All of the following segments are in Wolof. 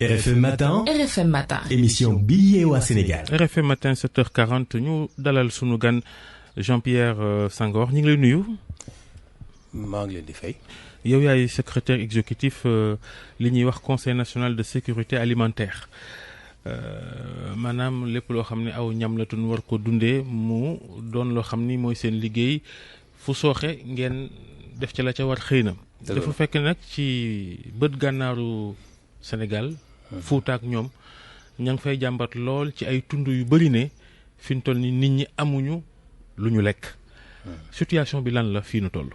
RFM Matin. RFM Matin. Émission bi yeewu Sénégal. RFM Matin 7h40 ñu dalal sunu gan Jean-Pierre Senghor ñu ngi lay nuyu. maa ngi leen di fay. yow yaay secrétaire exécutif li ñuy wax conseil national de sécurité alimentaire maanaam lépp loo xam ne aw ñam la tun war ko dundee mu doon loo xam ni mooy seen liggéey fu sooxe ngeen def ci la ca war xëy na. dafa fekk nag ci bët gànnaaru Sénégal. Fuuta ak ñoom ña ngi fay jàmbat lool ci ay tund yu bëri ne fi ñu toll ni nit ñi amuñu lu ñu lekk. situation bi lan la fii nu toll.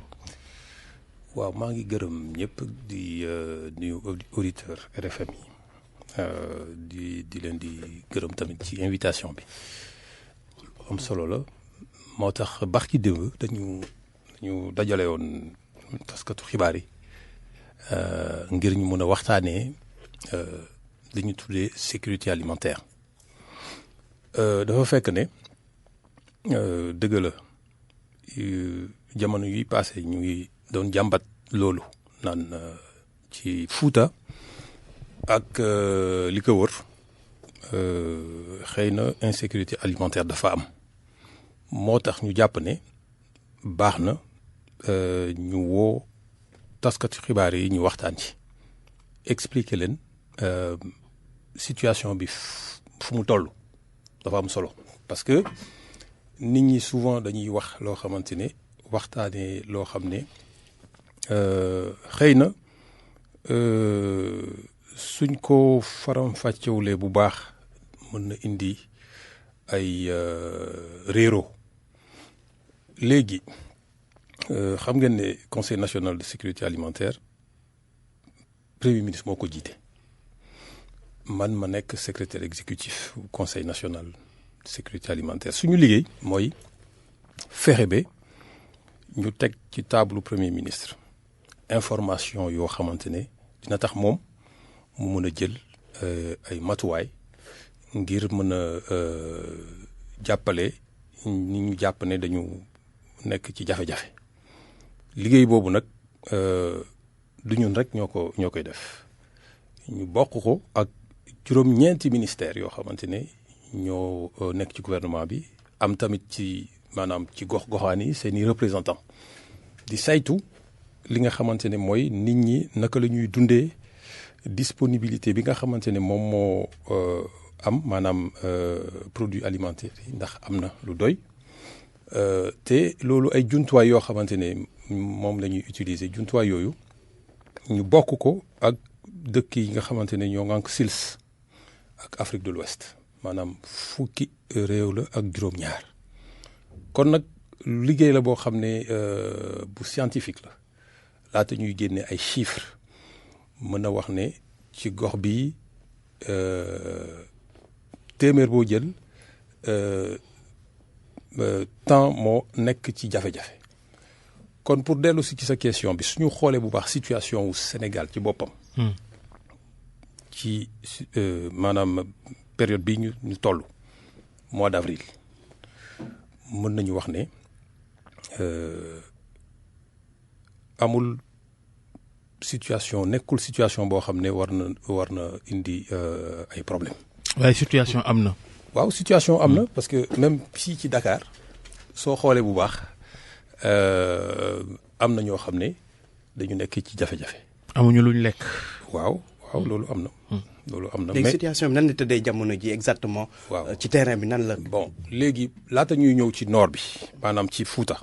waaw maa ngi gërëm ñëpp di nuyu auditeur RFM yi di leen di gërëm tamit ci invitation bi am solo la moo tax bax ci démb dañu dajale woon taskatu xibaar yi ngir ñu mën a waxtaanee li ñu tuddee sécurité alimentaire dafa fekk ne dëgg la jamono yuy passé ñu ngi doon jàmbat loolu naan ci Fuuta ak li ko wër xëy na insécurité alimentaire dafa am moo tax ñu jàpp ne baax na ñu woo taskatu xibaar yi ñu waxtaan ci expliquer leen situation bi fu mu toll dafa am solo parce que nit ñi souvent dañuy wax loo xamante ne waxtaanee loo xam ne xëy na suñ ko faram-fàccewulee bu baax mën na indi ay réero léegi xam ngeen ne conseil national de sécurité alimentaire premier ministre moo ko jiite man ma nekk secrétaire exécutif conseil national de sécurité alimentaire suñu liggéey mooy fexe ba ñu teg ci table premier ministre information yoo xamante ne dina tax moom mu mën a jël ay matuwaay ngir mën a jàppale ni ñu jàpp ne dañu nekk ci jafe-jafe liggéey boobu nag du ñun rek ñoo koy def ñu bokk ko ak juróom-ñeenti ministères yoo xamante ne ñoo nekk ci gouvernement bi am tamit ci maanaam ci gox-goxaan yi seeni représentant di saytu li nga xamante ne mooy nit ñi naka la ñuy dundee disponibilité bi nga xamante ne moom moo am maanaam produits alimentaires yi ndax am na lu doy te loolu ay jumtuwaay yoo xamante ne moom la ñuy utiliser jumtuwaay yooyu ñu bokk ko ak dëkk yi nga xamante ne ñoo ngànk SILS ak Afrique de l'Ouest maanaam fukki réew la ak juróom-ñaar kon nag liggéey la boo xam ne bu scientifique la laata ñuy génne ay chiffres mën a wax ne ci gox bi téeméer boo jël temps moo nekk ci jafe-jafe kon pour dellu si ci sa question bi suñu xoolee bu baax situation wu Sénégal ci boppam ci maanaam période bi ñu toll mois d'avril mën nañu wax ne amul situation nekkul situation boo xam ne war na indi ay problème waaye situation am na. waaw situation am na parce que même fii ci Dakar soo xoolee bu baax am na ñoo xam ne dañu nekk ci jafe-jafe. amuñu luñ lekk. waaw loolu am na. loolu am na léegi situation bi nan la tëddee jamono ji exactement. waaw ci terrain bi nan la. bon léegi laata ñuy ñëw ci nord bi maanaam ci Fuuta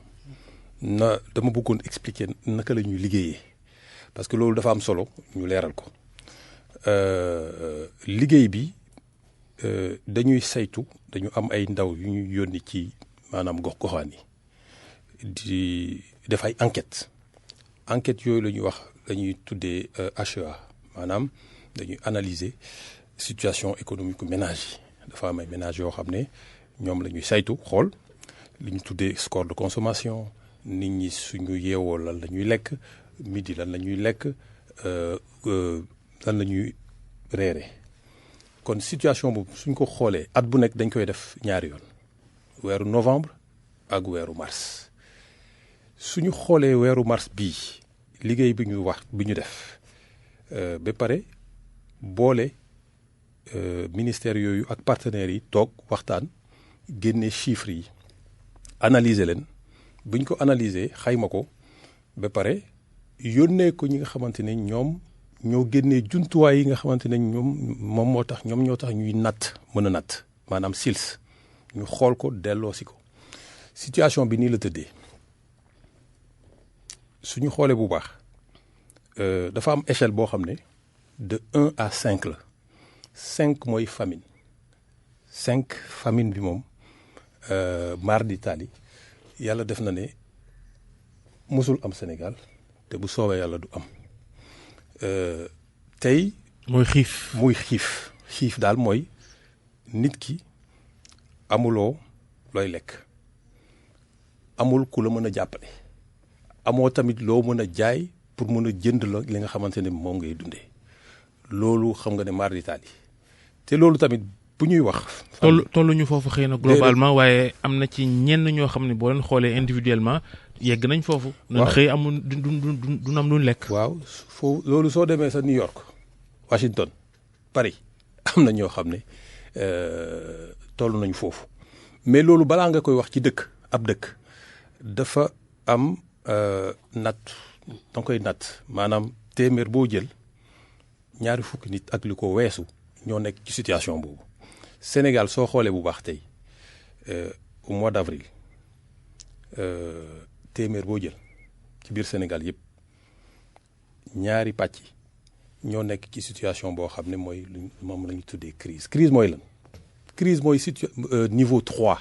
dama bëggoon expliquer naka la ñuy liggéeyee parce que loolu dafa am solo ñu leeral ko liggéey bi dañuy saytu dañu am ay ndaw yu ñuy yónni ci maanaam gox-goxaan yi di def ay enquête yooyu la ñuy wax la ñuy tuddee HEA maanaam dañuy analyser situation économique ménage yi dafa am ay ménage yoo xam ne ñoom la ñuy saytu xool li ñu tuddee score de consommation nit ñi suñu yeewoo lan la ñuy lekk midi lan la ñuy lekk lan la ñuy reere kon situation boobu suñ ko xoolee at bu nekk dañ koy def ñaari yoon weeru novembre ak weeru mars suñu xoolee weeru mars bii liggéey bi ñu def ba pare boole ministère yooyu ak partenaires yi toog waxtaan génne chiffres yi analyser leen buñ ko analyser xayma ko ba pare yónnee ko ñi nga xamante ne ñoom ñoo génnee jumtuwaay yi nga xamante ne ñoom ñoo tax ñuy natt mën a natt maanaam SILS ñu xool ko delloosi ko situation bi nii la tëddee suñu xoolee bu baax dafa am échelle boo xam ne de 1 à 5 la 5 mooy famine 5 famine bi moom mar d'Italie yàlla def na ne musul am Sénégal te bu soobee yàlla du am tey. mooy xiif. xiif daal mooy nit ki amuloo looy lekk amul ku la mën a jàppale amoo tamit loo mën a jaay pour mën a jënd la li nga xamante ne moom ngay dundee loolu xam nga ne mar d'Italie te loolu tamit bu ñuy wax. tolluñu foofu xëy na globalement waaye am na ci ñenn ñoo xam ne boo leen xoolee individuellement yegg nañ foofu. waaw xëy amul du am luñ lekk. waaw loolu soo demee sa New York Washington Paris am na ñoo xam ne toll nañu foofu mais loolu balaa nga koy wax ci ab dëkk dafa am natt da nga koy natt maanaam téeméer boo jël ñaari fukki nit ak li ko weesu ñoo nekk ci situation boobu. Sénégal soo xoolee bu baax tey au mois d'avril téeméer boo jël ci biir Sénégal yëpp ñaari pàcc ñoo nekk ci situation boo xam ne mooy moom la ñu tuddee crise. Crise mooy lan crise mooy niveau 3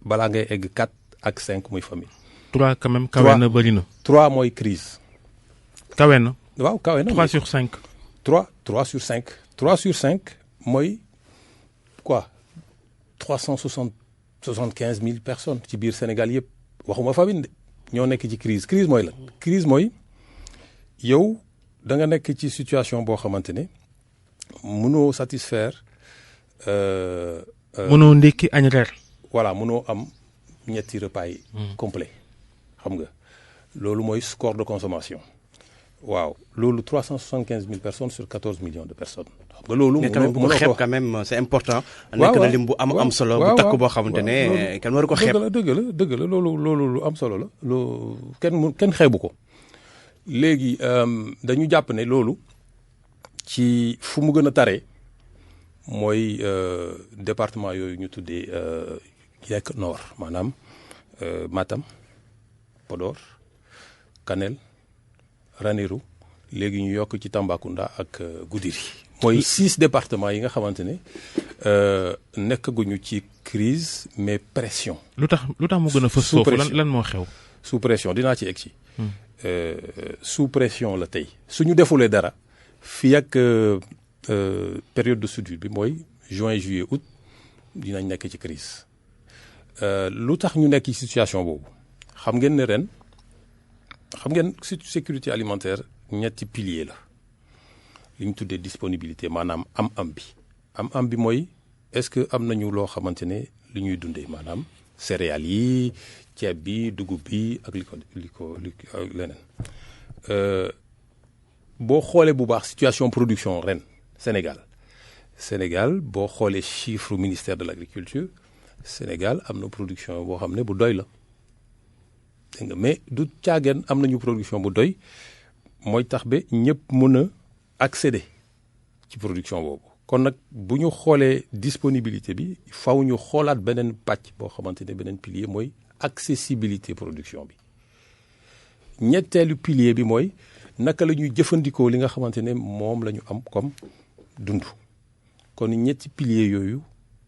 balaa ngay egg 4 ak 5 muy famille. 3 quand même kawe na bëri na. 3 mooy crise. kawe na. waaw kawe na 3 sur 5. 3 sur 5. 3 sur 5 mooy quoi 375 000 personnes ci biir Sénégal yëpp waxuma famine de ñoo nekk ci crise. Crise mooy lan crise mooy yow da nga nekk ci situation boo xamante ne mënoo satisfaire. mënoo ndékki añ reer. voilà mënoo am ñetti repas yi complet xam nga loolu mooy score de consommation. waaw loolu 375 000 personnes sur 14 millions de personnes. xam nga loolu. mënoo ko xeeb quand même c'est important. nekk na lim bu am solo. bu takk boo xamante ne kenn waru ko xeeb. dëgg la loolu lu am solo la loo kenn xeebu ko. léegi dañu jàpp ne loolu ci fu mu gën a taree mooy département yooyu ñu tuddee Yeek Nord maanaam Matam Podor Kanel Ranérou léegi ñu yokk ci Tambacounda ak Goudiri. mooy 6 départements yi nga xamante ne nekkaguñu ci crise mais pression. lu tax mu gën a fës foofu lan moo xew. sous pression dinaa ci egg ci. sous pression la tey suñu defulee dara fii ak période de soudure bi mooy juin juillet août dinañ nekk ci crise. lu tax ñu nekk ci situation boobu xam ngeen ne ren xam ngeen sécurité alimentaire ñetti pilier la li ñu tuddee disponibilité maanaam am bi mooy est-ce que am nañu loo xamante ne li ñuy dundee maanaam céréales yi ceeb bi dugub bi ak li ko leneen boo xoolee bu baax situation production ren Sénégal boo xoolee chiffre ministère de l'agriculture Sénégal am na production boo xam ne bu doy la dégg nga mais du caageen am nañu production bu doy mooy tax ba ñëpp mën a accéder ci production boobu. kon nag bu ñu xoolee disponibilité bi faw ñu xoolaat beneen pàcc boo xamante ne beneen pilier mooy accessibilité production bi. ñetteelu pilier bi mooy naka la ñuy jëfandikoo li nga xamante ne moom la ñu am comme dund. kon ñetti piliers yooyu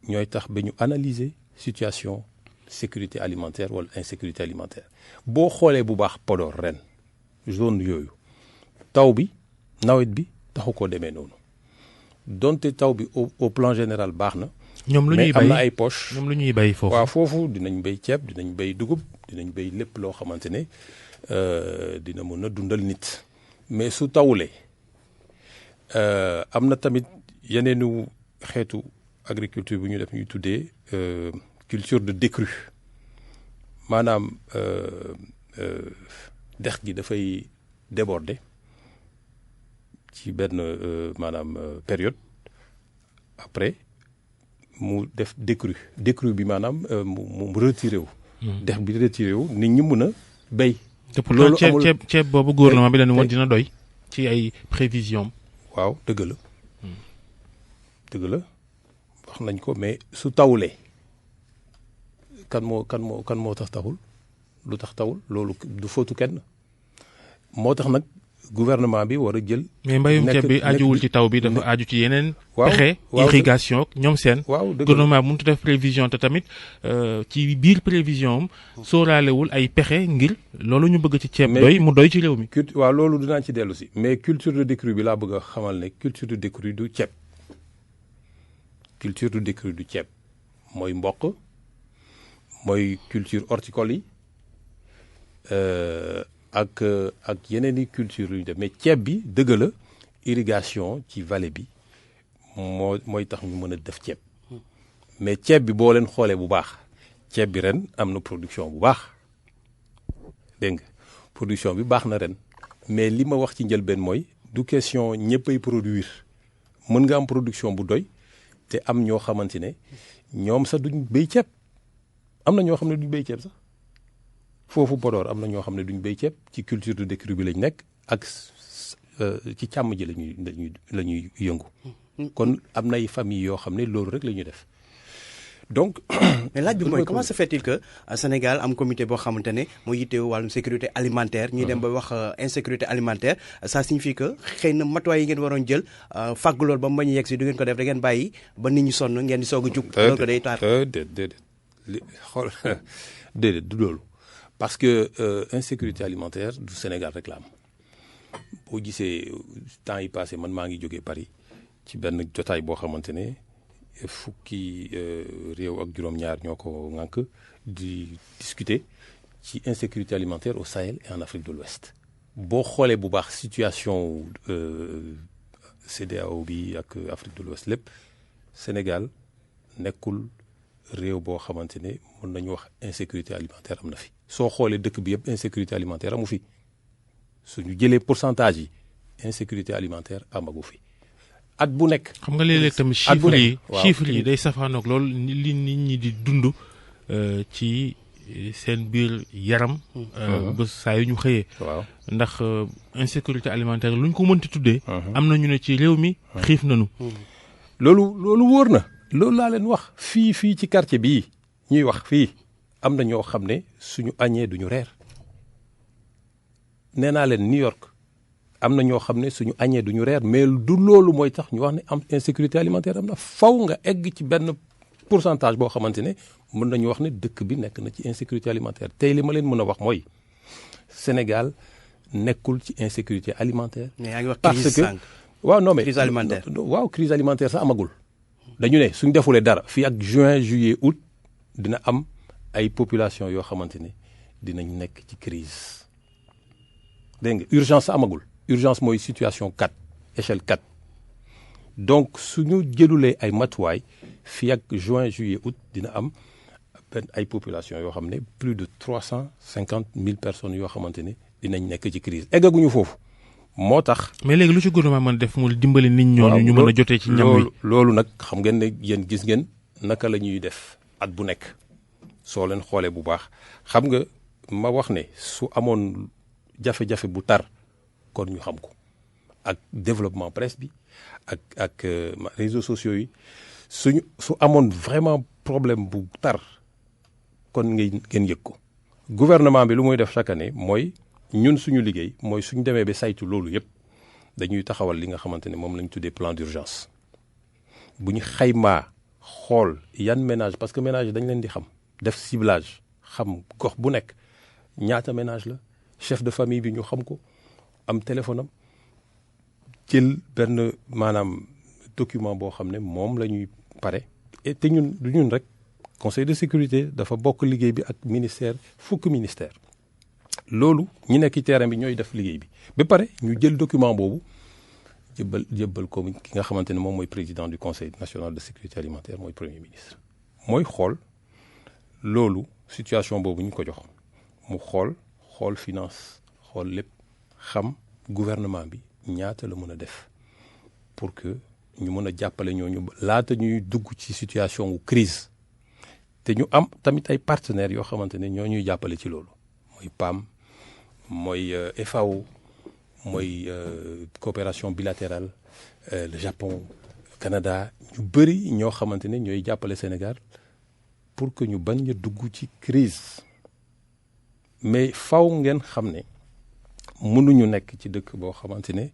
ñooy tax ba ñu analyser situation sécurité alimentaire wala insécurité alimentaire. boo xoolee bu baax Podor ren zone yooyu taw bi nawet bi taxu koo demee noonu donte taw bi au plan général baax na. ñoom lu ñuy bay mais am na ay poche. ñoom lu ñuy bay foofu. waaw foofu dinañ bay ceeb dinañ bay dugub dinañ bay lépp loo xamante ne dina mën a dundal nit. mais su tawulee am na tamit yeneenu xeetu agriculture bu ñu def ñuy tuddee culture de décrue maanaam dex gi dafay déborder ci benn maanaam période après mu def décrue bi maanaam mu retiré wu. dex bi retiré wu nit ñi mën a béy. loolu amul ceeb boobu gouvernement bi dañu woon dina doy ci ay prévisions. waaw dëgg la wax nañ ko mais su tawulee kan moo tax tawul lu tax tawul loolu du fóotu kenn moo tax nag gouvernement bi war a jël. mais mbayum ceeb bi ajuwul ci taw bi dafa aju ci yeneen. pexe irrigation ak ñoom seen. gouvernement bi mënut a def prévision te tamit ci biir prévision am sóoraalewul ay pexe ngir loolu ñu bëgg ci ceeb. mu doy ci réew mi. waaw loolu dinaa ci dellu si mais culture de décrue bi laa bëgg a xamal ne culture de décrue du ceeb. culture de décrue du ceeb mooy mboq mooy culture horticole yi ak yeneen i culture yu ñu def mais ceeb bi dëgg la irrigation ci vallée bi mooy tax ñu mën a def ceeb mais ceeb bi boo leen xoolee bu baax ceeb bi ren am na production bu baax dégg nga production bi baax na ren mais li ma wax ci njëlbeen mooy du question ñëppay produire mën nga am production bu doy te am ñoo xamante ne ñoom sax duñ béy ceeb am na ñoo xam ne duñ béy ceeb sax foofu Podor am na ñoo xam ne duñ béy ceeb ci culture de décrue bi lañ nekk ak ci càmm ji la ñuy yëngu. kon am nay famille yoo xam ne loolu rek la ñuy def donc. mais laaj bi mooy comment se fait-il que Sénégal am comité boo xamante ne moo yittewu wàllum sécurité alimentaire. ñuy dem ba wax insécurité alimentaire ça signifie que xëy na matuwaay yi ngeen waroon jël fàgg loolu ba mu bañ a yegg si du ngeen ko def da ngeen bàyyi ba nit ñi sonn ngeen di soog a jug. loolu ko day taar déedéet du loolu parce que insécurité alimentaire du Sénégal rek la am boo gisee temps yi passé man maa ngi jógee Paris ci benn jotaay boo xamante ne fukki réew ak juróom-ñaar ñoo ko ŋànk di discuter ci insécurité alimentaire au Sahel et en Afrique de l'Ouest boo xoolee bu baax situation CEDEAO bi ak Afrique de l'Ouest lépp Sénégal nekkul réew boo xamante ne mën nañu wax insécurité alimentaire am na fi soo xoolee dëkk bi yëpp insécurité alimentaire amu fi suñu jëlee pourcentage yi insécurité alimentaire amagu fi at bu nekk. xam nga léeg-léeg tamit chiffres yi day safaanoog loolu li nit ñi di dund ci seen biir yaram. ba saa yu ñu xëyee. waaw ndax insécurité alimentaire lu ñu ko mënti tuddee. am na ñu ne ci réew mi xiif nañu. loolu wóor na. loolu laa leen wax fii ci quartier bii ñuy wax fii am na ñoo xam ne suñu añee duñu reer nee naa leen New York am na ñoo xam ne suñu añee duñu reer mais du loolu mooy tax ñu wax ne am insécurité alimentaire am na faw nga egg ci benn pourcentage boo xamante ne mën nañu wax ne dëkk bi nekk na ci insécurité alimentaire tey li ma leen mën a wax mooy Sénégal nekkul ci insécurité alimentaire. mais yaa ngi wax parce crise que waaw non mais crise alimentaire. waaw crise alimentaire sax amagul. dañu ne suñ defulee dara fii ak juin juillet août dina am ay population yoo xamante ne dinañ nekk ci crise dégg nga urgence amagul urgence mooy situation 4 échelle 4 donc suñu jëlulee ay matuwaay fii ak juin juillet août dina am benn ay population yoo xam ne plus de 350 000 personnes yoo xamante ne dinañ nekk ci crise eggaguñu foofu moo tax. mais léegi lu ci gouvernement mën def mu dimbali nit ñooñu ñu mën a jotee ci ñam wi. loolu nag xam ngeen ne yéen gis ngeen naka la ñuy def at bu nekk soo leen xoolee bu baax xam nga ma wax ne su amoon jafe-jafe bu tar kon ñu xam ko ak développement presse bi ak réseaux sociaux yi su amoon vraiment problème bu tar kon ngeen yëg ko. gouvernement bi lu muy def chaque année mooy. ñun suñu liggéey mooy suñu demee ba saytu loolu yëpp dañuy taxawal li nga xamante ne moom la ñu tuddee plan d'urgence bu ñu xaymaa xool yan ménage parce que ménage dañ leen di xam def ciblage xam gox bu nekk ñaata ménage la chef de famille bi ñu xam ko am téléphone am jël benn maanaam document boo xam ne moom la ñuy pare et te ñun du ñun rek conseil de sécurité dafa bokk liggéey bi ak ministère fukki ministère loolu ñi nekk ci terrain bi ñooy def liggéey bi ba pare ñu jël document boobu jébbal ko ki nga xamante ne moom mooy président du conseil national de sécurité alimentaire mooy premier ministre. mooy xool loolu situation boobu ñu ko jox mu xool finance xool lépp xam gouvernement bi ñaata la mën a def pour que ñu mën a jàppale ñooñu laata ñuy dugg ci situation wu crise te ñu am tamit ay partenaires yoo xamante ne ñoo ñuy jàppale ci loolu mooy PAM mooy FAO mooy coopération bilatérale le Japon Canada ñu bëri ñoo xamante ne ñooy jàppale Sénégal pour que ñu bañ a dugg ci crise mais faw ngeen xam ne mënuñu nekk ci dëkk boo xamante ne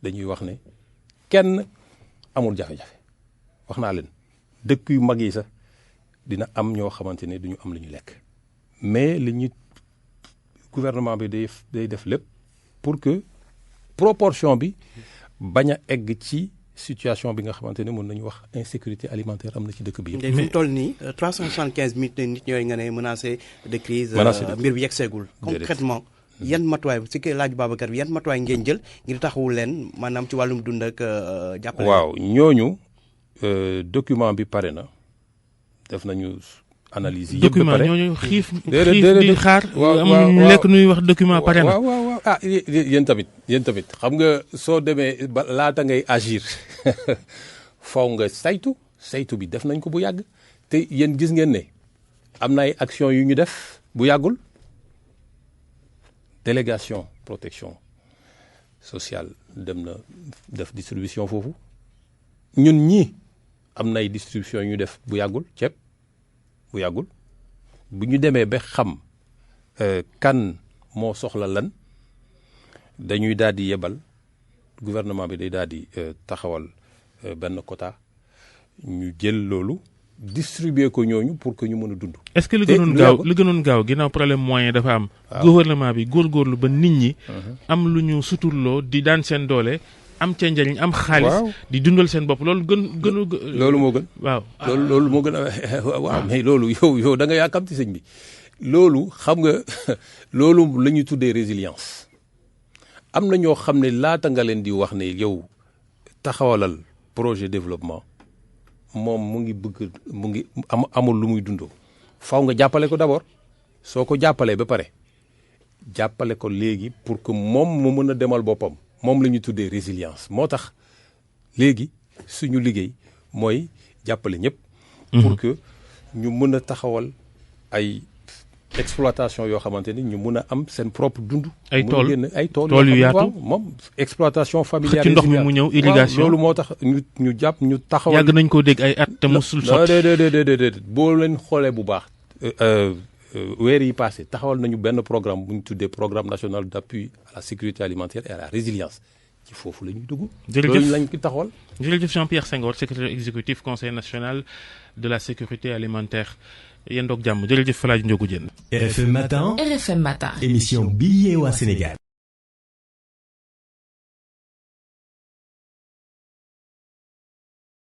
dañuy wax ne kenn amul jafe-jafe wax naa leen dëkk yu mag yi sax dina am ñoo xamante ne duñu am lu ñu lekk mais li ñu gouvernement bi day def lépp pour que proportion bi bañ a egg ci situation bi nga xamante ne mën nañu wax insécurité alimentaire am na ci dëkk bi yëpp. mais fi mu toll nii 375 nit ñooy nga ne menacé de crise mbir bi yegseegul concrètement yan matuwaay si kii laaj Babacar bi yan matuwaay ngeen jël ngir taxawul leen maanaam ci wàllum dund ak jàppale. waaw ñooñu document bi pare na def nañu analyse yi. document ñooñu xiif di xaar. am lekk nuy wax document pare na. waaw ah yéen tamit xam nga soo demee ba laata ngay agir faw nga saytu bi def nañ ko bu yàgg te yéen gis ngeen ne am na ay action yu ñu def bu yàggul. délégation protection sociale dem na def distribution foofu ñun ñii am na ay distribution yu ñu def bu yàggul ceeb bu yàggul bu ñu demee ba xam kan moo soxla lan dañuy daal di yebal gouvernement bi day daal di taxawal benn quota ñu jël loolu distribuer ko ñooñu pour que ñu mën a dund. est-ce que li gënoon gaaw ginnaaw problème moyen dafa am. gouvernement bi góorgóorlu ba nit ñi. am lu ñu suturloo di daan seen doole am ca njëriñ am xaalis. di dundal seen bopp loolu gënu. loolu moo gën. waaw loolu moo gën a waaw mais loolu yow da nga yàkkamti sëñ bi loolu xam nga loolu la ñuy tuddee résilience am na ñoo xam ne laata nga leen di wax ne yow taxawalal projet développement. moom mu ngi amul lu muy dundoo faw nga jàppale ko d'abord soo ko jàppalee ba pare jàppale ko léegi pour que moom mu mën a demal boppam moom la ñuy tuddee résilience moo tax léegi suñu liggéey mooy jàppale ñëpp. pour que ñu mën a taxawal ay exploitation yoo xamante ni ñu mën a am seen propre dund. ay tool yu yaatu waaw moom exploitation familiale. ci ndox mi mu ñëw irrigation loolu moo tax ñu jàpp ñu taxawal. yàgg nañ koo dégg ay at te musul sotti. déedéet boo leen xoolee bu baax. weer yi passé taxawal nañu benn programme bu ñu tuddee programme national d'appui à la sécurité alimentaire et à la résilience ci foofu la ñuy dugg. loolu lañ ko taxawal. jërëjëf Jean-Pierre Senghor secrétaire exécutif conseil national de la sécurité alimentaire. yéen doog jàmm jërëjëf Falaaj Ndiogu Diène. RFM Matin. RFM Matin. émission bi yee waa Sénégal.